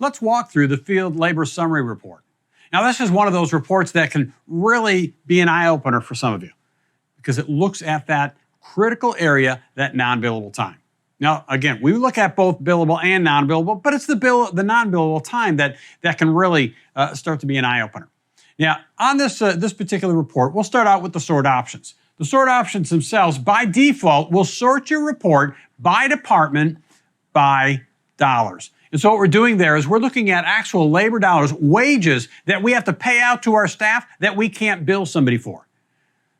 let's walk through the Field Labor Summary Report. Now, this is one of those reports that can really be an eye-opener for some of you because it looks at that critical area, that non-billable time. Now, again, we look at both billable and non-billable, but it's the non-billable time that can really start to be an eye-opener. Now, on this particular report, we'll start out with the sort options. The sort options themselves, by default, will sort your report by department by dollars. And so what we're doing there is we're looking at actual labor dollars, wages that we have to pay out to our staff that we can't bill somebody for.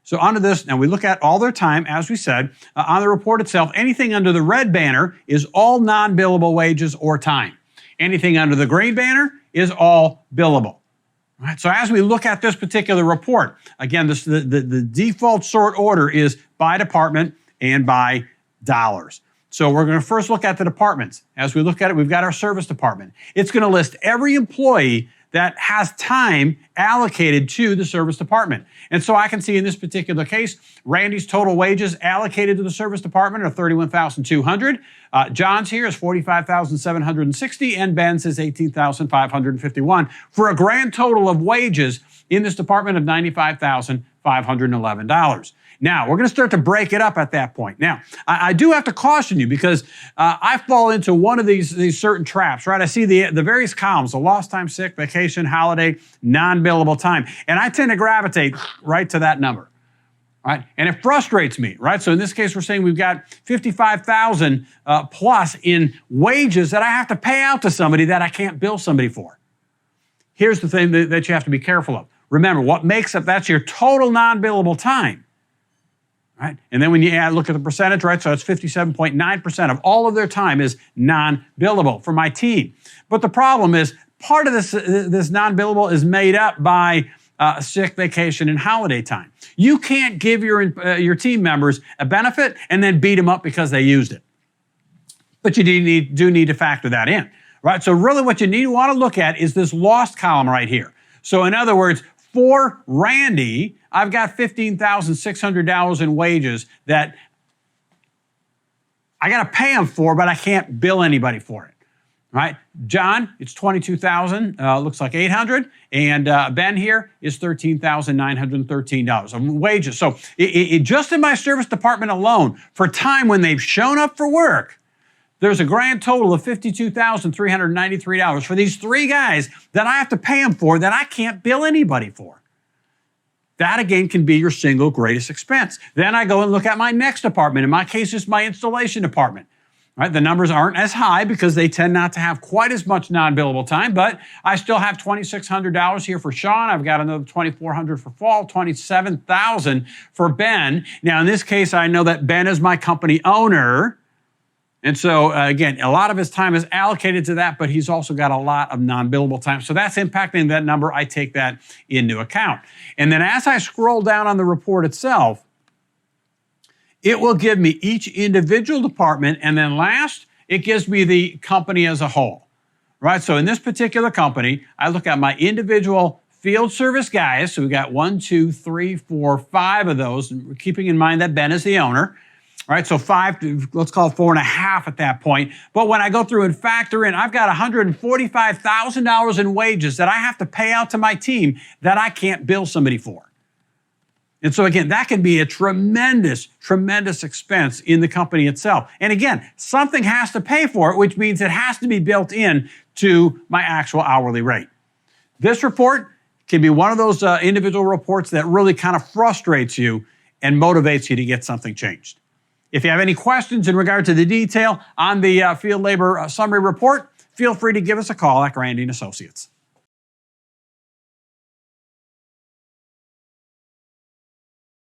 So onto this, now we look at all their time, as we said. On the report itself, anything under the red banner is all non-billable wages or time. Anything under the green banner is all billable. All right, so as we look at this particular report, again, the default sort order is by department and by dollars. So we're going to first look at the departments. As we look at it, we've got our service department. It's going to list every employee that has time allocated to the service department. And so I can see in this particular case, Randy's total wages allocated to the service department are $31,200. John's here is $45,760, and Ben's is $18,551 for a grand total of wages in this department of $95,511. Now, we're going to start to break it up at that point. Now, I do have to caution you because I fall into one of these certain traps, right? I see the various columns, the lost time, sick, vacation, holiday, non-billable time, and I tend to gravitate right to that number, right? And it frustrates me, right? So in this case, we're saying we've got $55,000 plus in wages that I have to pay out to somebody that I can't bill somebody for. Here's the thing that you have to be careful of. Remember, what makes up, that's your total non-billable time. Right? And then when you look at the percentage, right, so it's 57.9% of all of their time is non-billable for my team. But the problem is part of this non-billable is made up by sick, vacation, and holiday time. You can't give your team members a benefit and then beat them up because they used it. But you do need to factor that in, right? So really what you want to look at is this lost column right here. So in other words, for Randy, I've got $15,600 in wages that I got to pay him for, but I can't bill anybody for it, right? John, it's $22,000, looks like $800, and Ben here is $13,913 of wages. So just in my service department alone, for time when they've shown up for work, there's a grand total of $52,393 for these three guys that I have to pay them for that I can't bill anybody for. That, again, can be your single greatest expense. Then I go and look at my next department. In my case, it's my installation department. Right? The numbers aren't as high because they tend not to have quite as much non-billable time, but I still have $2,600 here for Sean. I've got another $2,400 for Fall, $27,000 for Ben. Now, in this case, I know that Ben is my company owner. And so, again, a lot of his time is allocated to that, but he's also got a lot of non-billable time. So that's impacting that number. I take that into account. And then as I scroll down on the report itself, it will give me each individual department. And then last, it gives me the company as a whole, right? So in this particular company, I look at my individual field service guys. So we got 1, 2, 3, 4, 5 of those, keeping in mind that Ben is the owner. All right, so 5, let's call it 4.5 at that point. But when I go through and factor in, I've got $145,000 in wages that I have to pay out to my team that I can't bill somebody for. And so again, that can be a tremendous, tremendous expense in the company itself. And again, something has to pay for it, which means it has to be built in to my actual hourly rate. This report can be one of those individual reports that really kind of frustrates you and motivates you to get something changed. If you have any questions in regard to the detail on the Field Labor Summary Report, feel free to give us a call at Grandy & Associates.